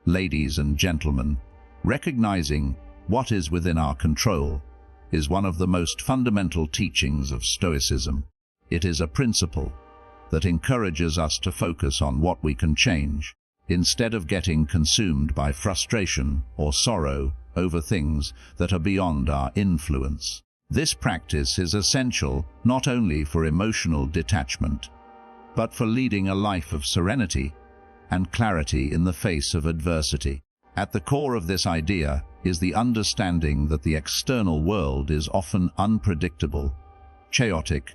Ladies and gentlemen, recognizing what is within our control is one of the most fundamental teachings of Stoicism. It is a principle that encourages us to focus on what we can change, instead of getting consumed by frustration or sorrow over things that are beyond our influence. This practice is essential not only for emotional detachment, but for leading a life of serenity and clarity in the face of adversity. At the core of this idea is the understanding that the external world is often unpredictable, chaotic,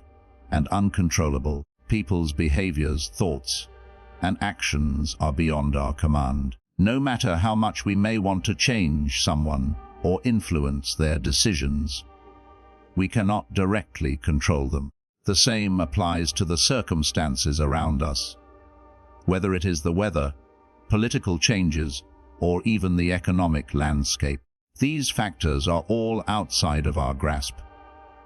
and uncontrollable. People's behaviors, thoughts, and actions are beyond our command. No matter how much we may want to change someone or influence their decisions, we cannot directly control them. The same applies to the circumstances around us. Whether it is the weather, political changes, or even the economic landscape, these factors are all outside of our grasp.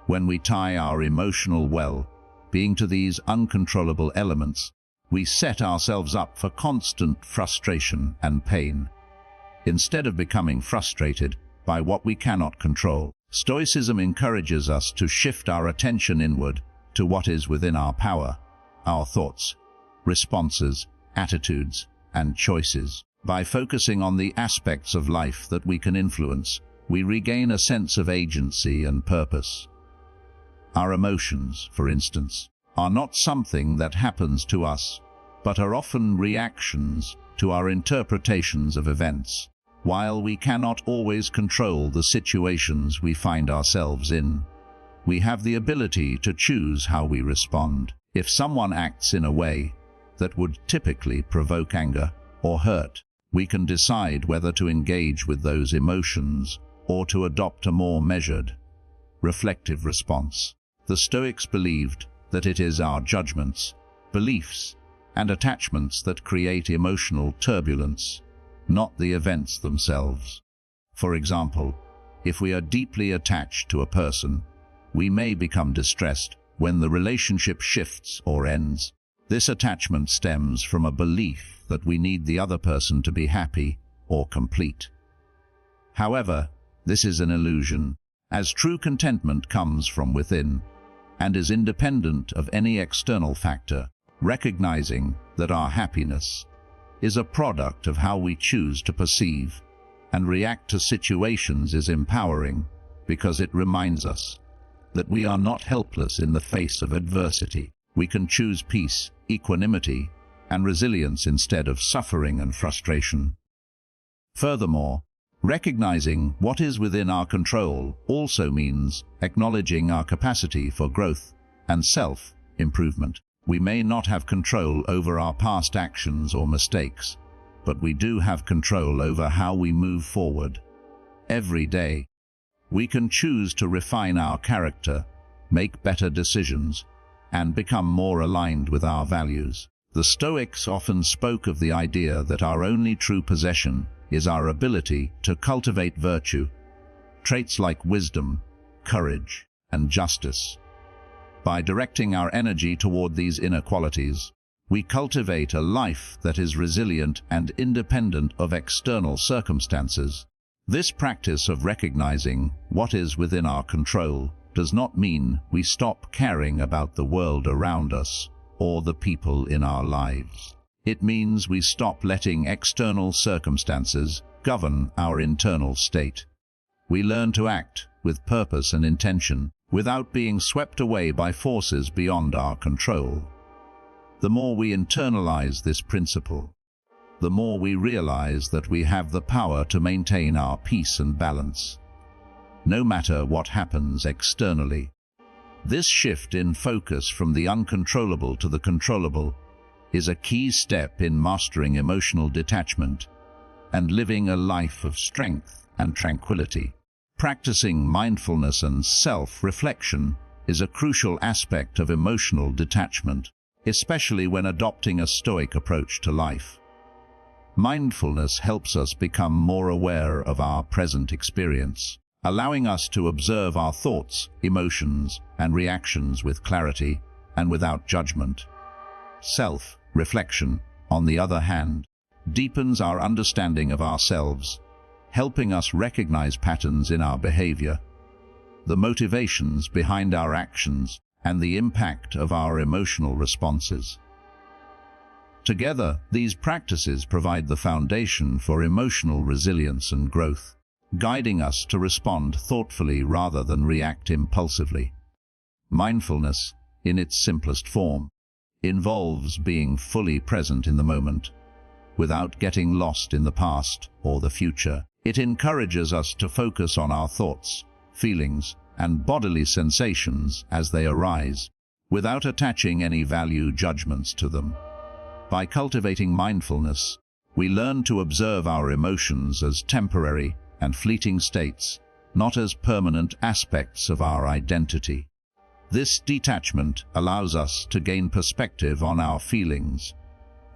When we tie our emotional well-being to these uncontrollable elements, we set ourselves up for constant frustration and pain. Instead of becoming frustrated by what we cannot control, Stoicism encourages us to shift our attention inward to what is within our power, our thoughts, responses, attitudes, and choices. By focusing on the aspects of life that we can influence, we regain a sense of agency and purpose. Our emotions, for instance, are not something that happens to us, but are often reactions to our interpretations of events. While we cannot always control the situations we find ourselves in, we have the ability to choose how we respond. If someone acts in a way that would typically provoke anger or hurt, we can decide whether to engage with those emotions or to adopt a more measured, reflective response. The Stoics believed that it is our judgments, beliefs, and attachments that create emotional turbulence, not the events themselves. For example, if we are deeply attached to a person, we may become distressed when the relationship shifts or ends. This attachment stems from a belief that we need the other person to be happy or complete. However, this is an illusion, as true contentment comes from within and is independent of any external factor. Recognizing that our happiness is a product of how we choose to perceive and react to situations is empowering, because it reminds us that we are not helpless in the face of adversity. We can choose peace, equanimity, and resilience instead of suffering and frustration. Furthermore, recognizing what is within our control also means acknowledging our capacity for growth and self-improvement. We may not have control over our past actions or mistakes, but we do have control over how we move forward. Every day, we can choose to refine our character, make better decisions, and become more aligned with our values. The Stoics often spoke of the idea that our only true possession is our ability to cultivate virtue, traits like wisdom, courage, and justice. By directing our energy toward these inner qualities, we cultivate a life that is resilient and independent of external circumstances. This practice of recognizing what is within our control does not mean we stop caring about the world around us or the people in our lives. It means we stop letting external circumstances govern our internal state. We learn to act with purpose and intention, without being swept away by forces beyond our control. The more we internalize this principle, the more we realize that we have the power to maintain our peace and balance, no matter what happens externally. This shift in focus from the uncontrollable to the controllable is a key step in mastering emotional detachment and living a life of strength and tranquility. Practicing mindfulness and self-reflection is a crucial aspect of emotional detachment, especially when adopting a Stoic approach to life. Mindfulness helps us become more aware of our present experience, allowing us to observe our thoughts, emotions, and reactions with clarity and without judgment. Self-reflection, on the other hand, deepens our understanding of ourselves, helping us recognize patterns in our behavior, the motivations behind our actions, and the impact of our emotional responses. Together, these practices provide the foundation for emotional resilience and growth, guiding us to respond thoughtfully rather than react impulsively. Mindfulness, in its simplest form, involves being fully present in the moment, without getting lost in the past or the future. It encourages us to focus on our thoughts, feelings, and bodily sensations as they arise, without attaching any value judgments to them. By cultivating mindfulness, we learn to observe our emotions as temporary and fleeting states, not as permanent aspects of our identity. This detachment allows us to gain perspective on our feelings,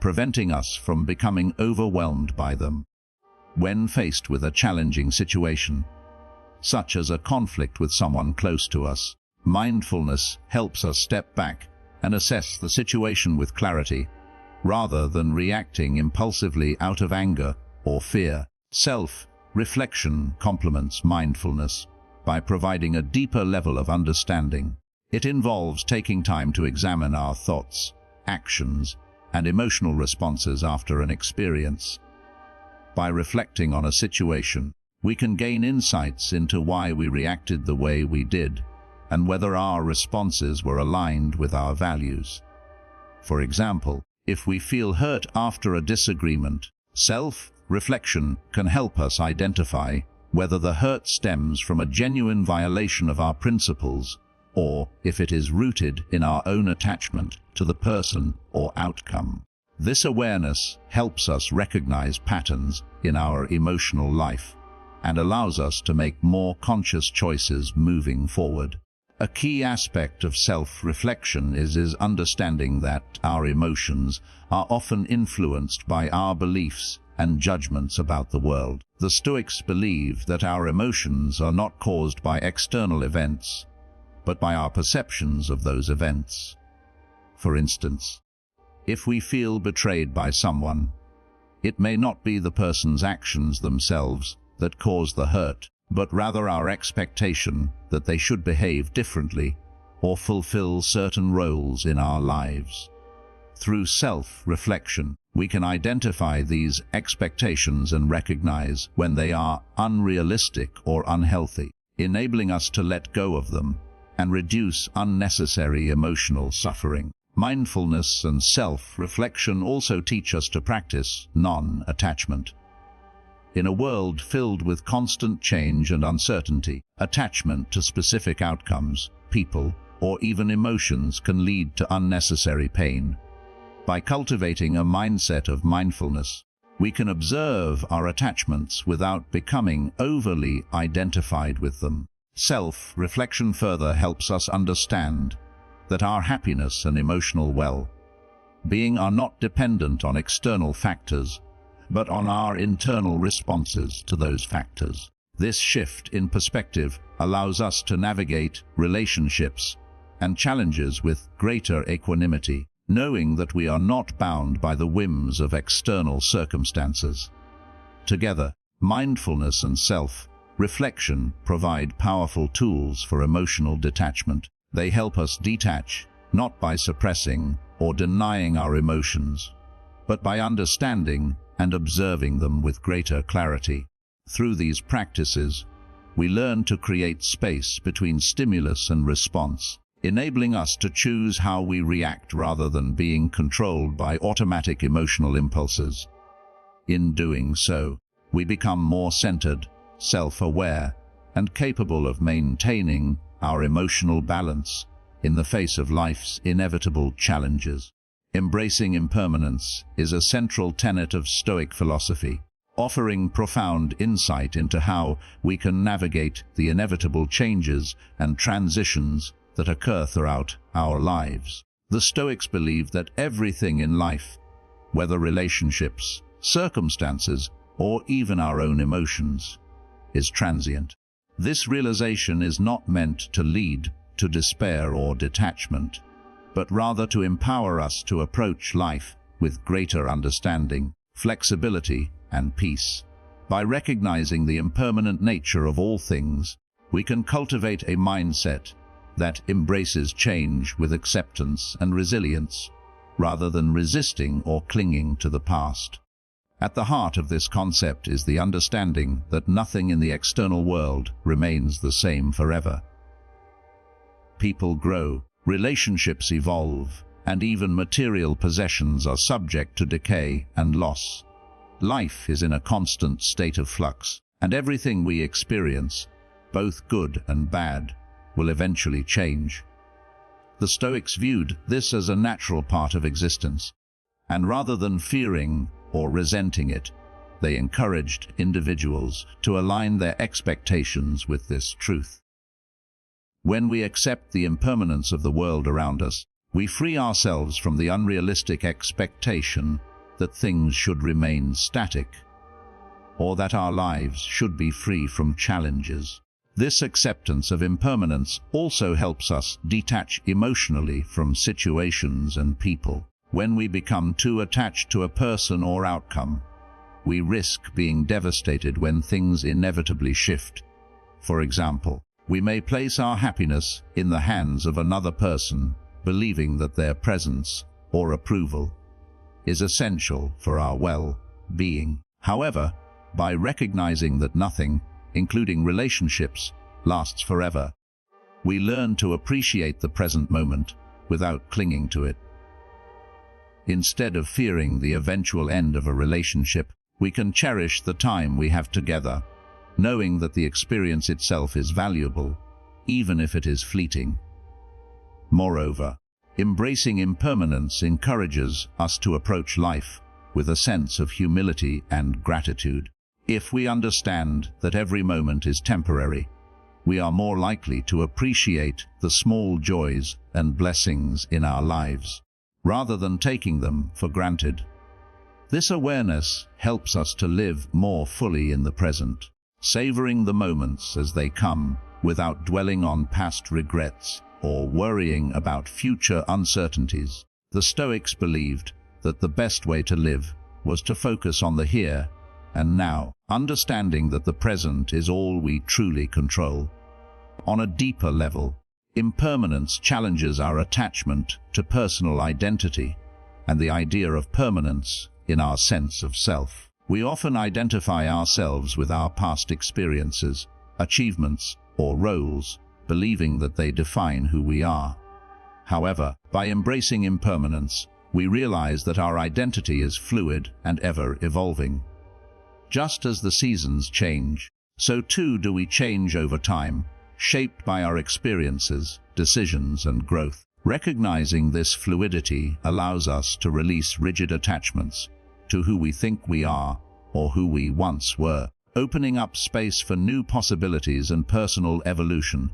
preventing us from becoming overwhelmed by them. When faced with a challenging situation, such as a conflict with someone close to us, mindfulness helps us step back and assess the situation with clarity, rather than reacting impulsively out of anger or fear. Self-reflection complements mindfulness by providing a deeper level of understanding. It involves taking time to examine our thoughts, actions, and emotional responses after an experience. By reflecting on a situation, we can gain insights into why we reacted the way we did and whether our responses were aligned with our values. For example, if we feel hurt after a disagreement, self-reflection can help us identify whether the hurt stems from a genuine violation of our principles or if it is rooted in our own attachment to the person or outcome. This awareness helps us recognize patterns in our emotional life and allows us to make more conscious choices moving forward. A key aspect of self-reflection is understanding that our emotions are often influenced by our beliefs and judgments about the world. The Stoics believe that our emotions are not caused by external events, but by our perceptions of those events. For instance, if we feel betrayed by someone, it may not be the person's actions themselves that cause the hurt, but rather our expectation that they should behave differently or fulfill certain roles in our lives. Through self-reflection, we can identify these expectations and recognize when they are unrealistic or unhealthy, enabling us to let go of them and reduce unnecessary emotional suffering. Mindfulness and self-reflection also teach us to practice non-attachment. In a world filled with constant change and uncertainty, attachment to specific outcomes, people, or even emotions can lead to unnecessary pain. By cultivating a mindset of mindfulness, we can observe our attachments without becoming overly identified with them. Self-reflection further helps us understand that our happiness and emotional well-being are not dependent on external factors, but on our internal responses to those factors. This shift in perspective allows us to navigate relationships and challenges with greater equanimity, knowing that we are not bound by the whims of external circumstances. Together, mindfulness and self-reflection provide powerful tools for emotional detachment. They help us detach, not by suppressing or denying our emotions, but by understanding and observing them with greater clarity. Through these practices, we learn to create space between stimulus and response, enabling us to choose how we react rather than being controlled by automatic emotional impulses. In doing so, we become more centered, self-aware, and capable of maintaining our emotional balance in the face of life's inevitable challenges. Embracing impermanence is a central tenet of Stoic philosophy, offering profound insight into how we can navigate the inevitable changes and transitions that occur throughout our lives. The Stoics believe that everything in life, whether relationships, circumstances, or even our own emotions, is transient. This realization is not meant to lead to despair or detachment, but rather to empower us to approach life with greater understanding, flexibility, and peace. By recognizing the impermanent nature of all things, we can cultivate a mindset that embraces change with acceptance and resilience, rather than resisting or clinging to the past. At the heart of this concept is the understanding that nothing in the external world remains the same forever. People grow, relationships evolve, and even material possessions are subject to decay and loss. Life is in a constant state of flux, and everything we experience, both good and bad, will eventually change. The Stoics viewed this as a natural part of existence, and rather than fearing or resenting it, they encouraged individuals to align their expectations with this truth. When we accept the impermanence of the world around us, we free ourselves from the unrealistic expectation that things should remain static, or that our lives should be free from challenges. This acceptance of impermanence also helps us detach emotionally from situations and people. When we become too attached to a person or outcome, we risk being devastated when things inevitably shift. For example, we may place our happiness in the hands of another person, believing that their presence or approval is essential for our well-being. However, by recognizing that nothing, including relationships, lasts forever, we learn to appreciate the present moment without clinging to it. Instead of fearing the eventual end of a relationship, we can cherish the time we have together, knowing that the experience itself is valuable, even if it is fleeting. Moreover, embracing impermanence encourages us to approach life with a sense of humility and gratitude. If we understand that every moment is temporary, we are more likely to appreciate the small joys and blessings in our lives, rather than taking them for granted. This awareness helps us to live more fully in the present, savoring the moments as they come without dwelling on past regrets or worrying about future uncertainties. The Stoics believed that the best way to live was to focus on the here and now, understanding that the present is all we truly control. On a deeper level, impermanence challenges our attachment to personal identity and the idea of permanence in our sense of self. We often identify ourselves with our past experiences, achievements, or roles, believing that they define who we are. However, by embracing impermanence, we realize that our identity is fluid and ever-evolving. Just as the seasons change, so too do we change over time, shaped by our experiences, decisions, and growth. Recognizing this fluidity allows us to release rigid attachments to who we think we are or who we once were, opening up space for new possibilities and personal evolution.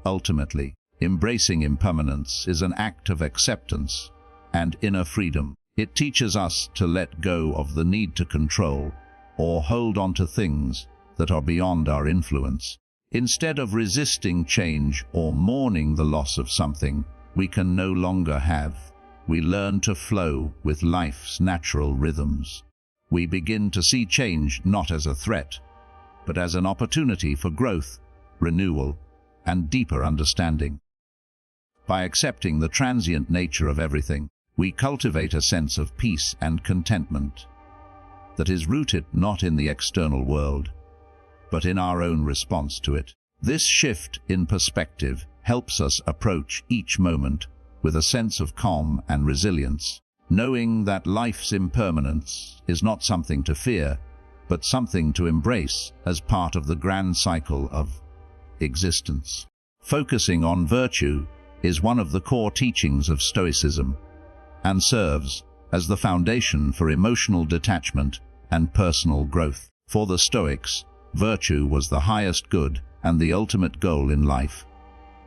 Ultimately, embracing impermanence is an act of acceptance and inner freedom. It teaches us to let go of the need to control or hold on to things that are beyond our influence. Instead of resisting change or mourning the loss of something we can no longer have, we learn to flow with life's natural rhythms. We begin to see change not as a threat, but as an opportunity for growth, renewal, and deeper understanding. By accepting the transient nature of everything, we cultivate a sense of peace and contentment that is rooted not in the external world, but in our own response to it. This shift in perspective helps us approach each moment with a sense of calm and resilience, knowing that life's impermanence is not something to fear, but something to embrace as part of the grand cycle of existence. Focusing on virtue is one of the core teachings of Stoicism and serves as the foundation for emotional detachment and personal growth. For the Stoics, virtue was the highest good and the ultimate goal in life.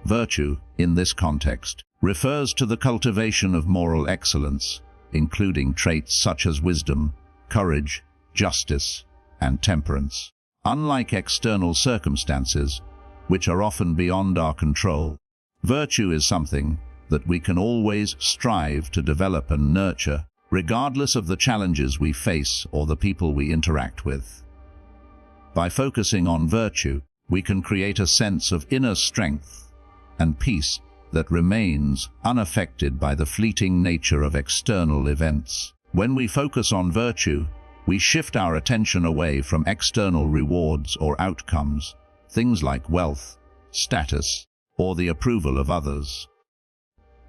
Virtue, in this context, refers to the cultivation of moral excellence, including traits such as wisdom, courage, justice, and temperance. Unlike external circumstances, which are often beyond our control, virtue is something that we can always strive to develop and nurture, regardless of the challenges we face or the people we interact with. By focusing on virtue, we can create a sense of inner strength and peace that remains unaffected by the fleeting nature of external events. When we focus on virtue, we shift our attention away from external rewards or outcomes, things like wealth, status, or the approval of others,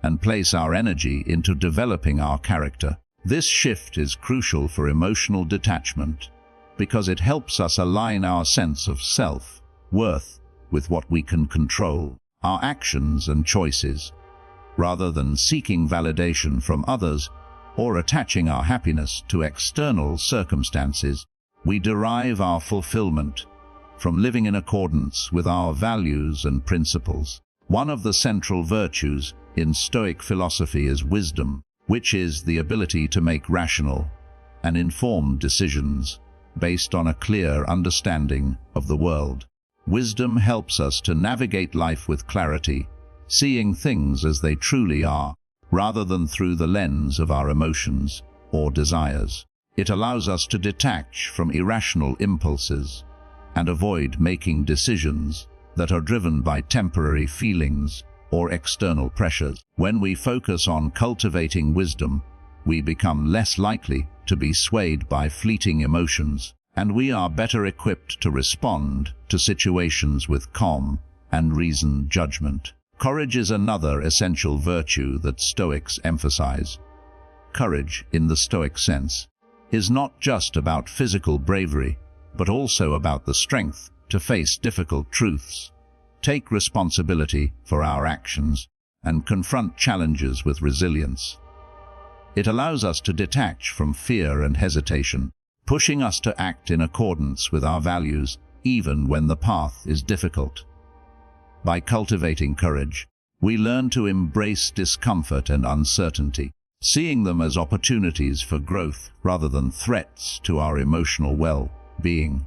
and place our energy into developing our character. This shift is crucial for emotional detachment because it helps us align our sense of self-worth with what we can control, our actions and choices, rather than seeking validation from others or attaching our happiness to external circumstances. We derive our fulfillment from living in accordance with our values and principles. One of the central virtues in Stoic philosophy is wisdom, which is the ability to make rational and informed decisions based on a clear understanding of the world. Wisdom helps us to navigate life with clarity, seeing things as they truly are, rather than through the lens of our emotions or desires. It allows us to detach from irrational impulses and avoid making decisions that are driven by temporary feelings or external pressures. When we focus on cultivating wisdom, we become less likely to be swayed by fleeting emotions, and we are better equipped to respond to situations with calm and reasoned judgment. Courage is another essential virtue that Stoics emphasize. Courage, in the Stoic sense, is not just about physical bravery, but also about the strength to face difficult truths, take responsibility for our actions, and confront challenges with resilience. It allows us to detach from fear and hesitation, pushing us to act in accordance with our values, even when the path is difficult. By cultivating courage, we learn to embrace discomfort and uncertainty, seeing them as opportunities for growth rather than threats to our emotional well-being.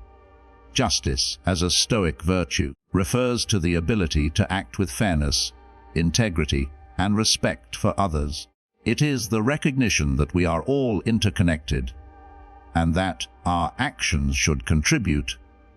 Justice, as a Stoic virtue, refers to the ability to act with fairness, integrity, and respect for others. It is the recognition that we are all interconnected and that our actions should contribute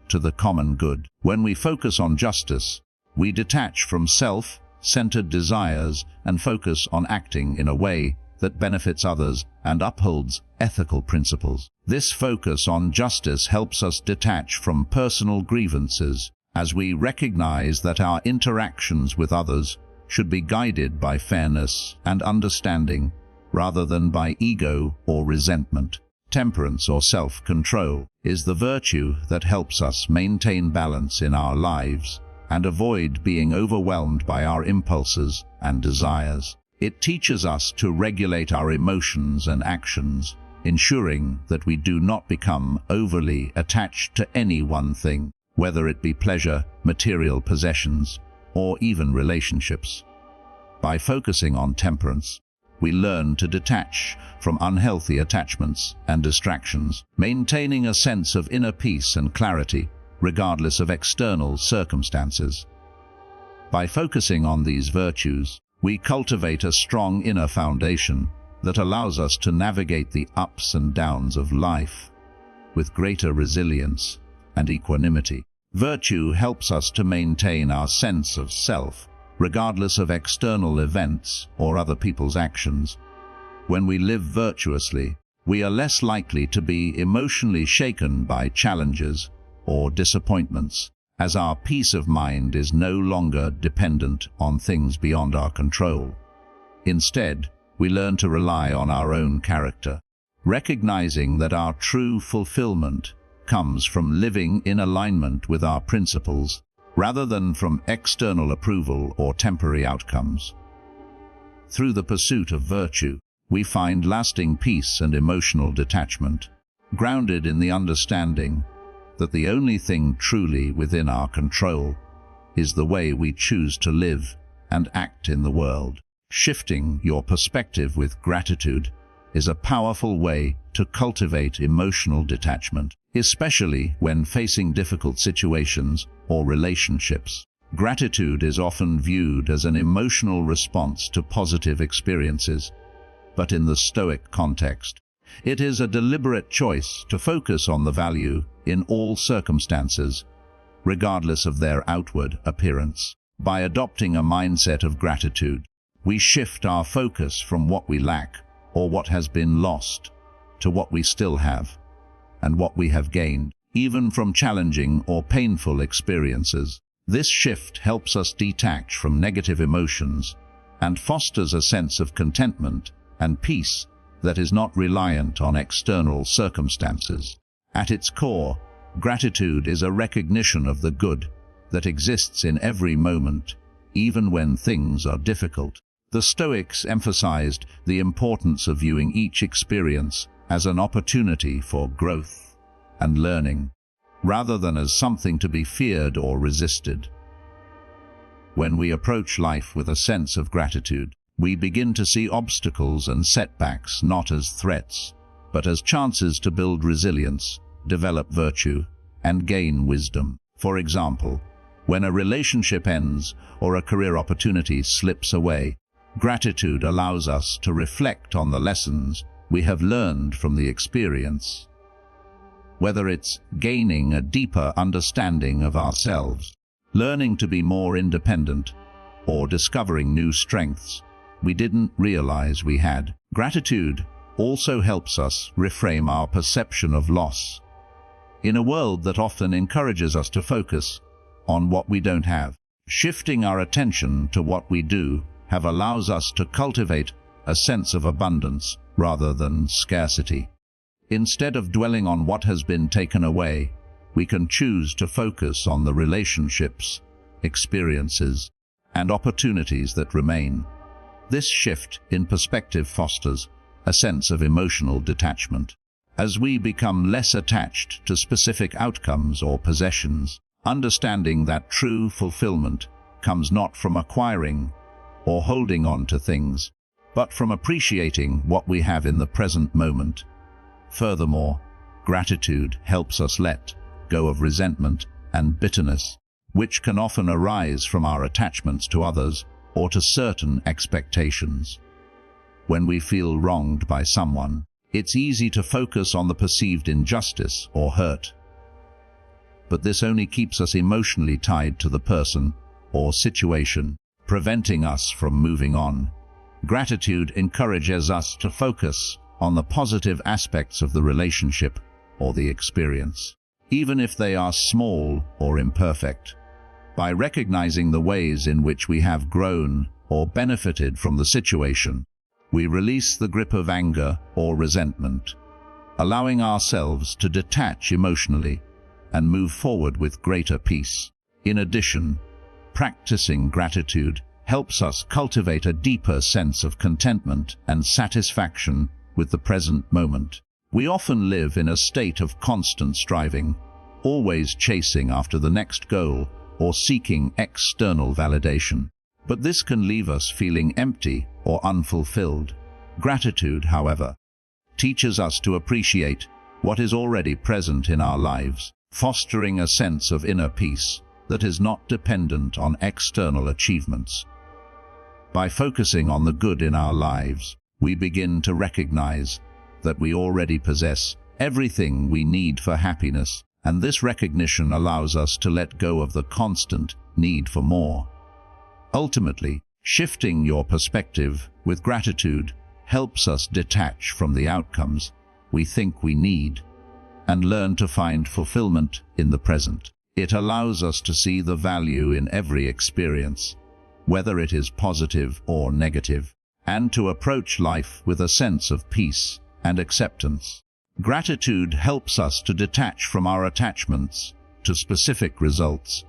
to the common good. When we focus on justice, we detach from self-centered desires and focus on acting in a way that benefits others and upholds ethical principles. This focus on justice helps us detach from personal grievances, as we recognize that our interactions with others should be guided by fairness and understanding rather than by ego or resentment. Temperance, or self-control, is the virtue that helps us maintain balance in our lives and avoid being overwhelmed by our impulses and desires. It teaches us to regulate our emotions and actions, ensuring that we do not become overly attached to any one thing, whether it be pleasure, material possessions, or even relationships. By focusing on temperance, we learn to detach from unhealthy attachments and distractions, maintaining a sense of inner peace and clarity, regardless of external circumstances. By focusing on these virtues, we cultivate a strong inner foundation that allows us to navigate the ups and downs of life with greater resilience and equanimity. Virtue helps us to maintain our sense of self, regardless of external events or other people's actions. When we live virtuously, we are less likely to be emotionally shaken by challenges or disappointments, as our peace of mind is no longer dependent on things beyond our control. Instead, we learn to rely on our own character, recognizing that our true fulfillment comes from living in alignment with our principles, rather than from external approval or temporary outcomes. Through the pursuit of virtue, we find lasting peace and emotional detachment, grounded in the understanding that the only thing truly within our control is the way we choose to live and act in the world. Shifting your perspective with gratitude is a powerful way to cultivate emotional detachment, especially when facing difficult situations or relationships. Gratitude is often viewed as an emotional response to positive experiences, but in the Stoic context. It is a deliberate choice to focus on the value in all circumstances, regardless of their outward appearance. By adopting a mindset of gratitude, we shift our focus from what we lack or what has been lost to what we still have and what we have gained, even from challenging or painful experiences. This shift helps us detach from negative emotions and fosters a sense of contentment and peace that is not reliant on external circumstances. At its core, gratitude is a recognition of the good that exists in every moment, even when things are difficult. The Stoics emphasized the importance of viewing each experience as an opportunity for growth and learning, rather than as something to be feared or resisted. When we approach life with a sense of gratitude, we begin to see obstacles and setbacks not as threats, but as chances to build resilience, develop virtue, and gain wisdom. For example, when a relationship ends or a career opportunity slips away, gratitude allows us to reflect on the lessons we have learned from the experience. Whether it's gaining a deeper understanding of ourselves, learning to be more independent, or discovering new strengths we didn't realize we had. Gratitude also helps us reframe our perception of loss. In a world that often encourages us to focus on what we don't have, shifting our attention to what we do allows us to cultivate a sense of abundance rather than scarcity. Instead of dwelling on what has been taken away, we can choose to focus on the relationships, experiences, and opportunities that remain. This shift in perspective fosters a sense of emotional detachment. As we become less attached to specific outcomes or possessions, understanding that true fulfillment comes not from acquiring or holding on to things, but from appreciating what we have in the present moment. Furthermore, gratitude helps us let go of resentment and bitterness, which can often arise from our attachments to others or to certain expectations. When we feel wronged by someone, it's easy to focus on the perceived injustice or hurt. But this only keeps us emotionally tied to the person or situation, preventing us from moving on. Gratitude encourages us to focus on the positive aspects of the relationship or the experience, even if they are small or imperfect. By recognizing the ways in which we have grown or benefited from the situation, we release the grip of anger or resentment, allowing ourselves to detach emotionally and move forward with greater peace. In addition, practicing gratitude helps us cultivate a deeper sense of contentment and satisfaction with the present moment. We often live in a state of constant striving, always chasing after the next goal or seeking external validation. But this can leave us feeling empty or unfulfilled. Gratitude, however, teaches us to appreciate what is already present in our lives, fostering a sense of inner peace that is not dependent on external achievements. By focusing on the good in our lives, we begin to recognize that we already possess everything we need for happiness, and this recognition allows us to let go of the constant need for more. Ultimately, shifting your perspective with gratitude helps us detach from the outcomes we think we need and learn to find fulfillment in the present. It allows us to see the value in every experience, whether it is positive or negative, and to approach life with a sense of peace and acceptance. Gratitude helps us to detach from our attachments to specific results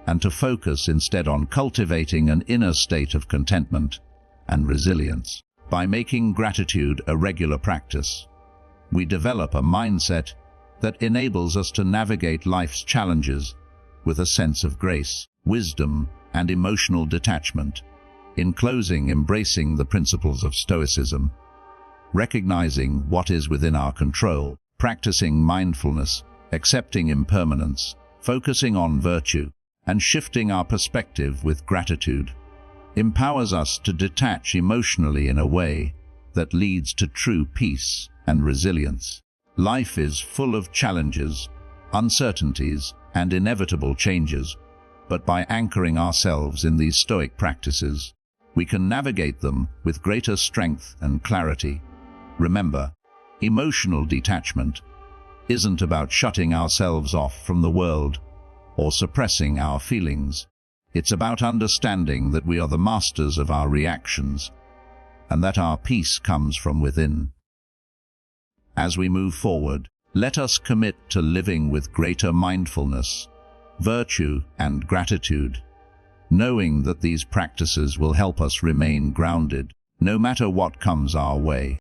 and to focus instead on cultivating an inner state of contentment and resilience. By making gratitude a regular practice, we develop a mindset that enables us to navigate life's challenges with a sense of grace, wisdom, and emotional detachment. In closing, embracing the principles of Stoicism, recognizing what is within our control, practicing mindfulness, accepting impermanence, focusing on virtue, and shifting our perspective with gratitude, empowers us to detach emotionally in a way that leads to true peace and resilience. Life is full of challenges, uncertainties, and inevitable changes, but by anchoring ourselves in these Stoic practices, we can navigate them with greater strength and clarity. Remember, emotional detachment isn't about shutting ourselves off from the world or suppressing our feelings. It's about understanding that we are the masters of our reactions and that our peace comes from within. As we move forward, let us commit to living with greater mindfulness, virtue, and gratitude, knowing that these practices will help us remain grounded no matter what comes our way.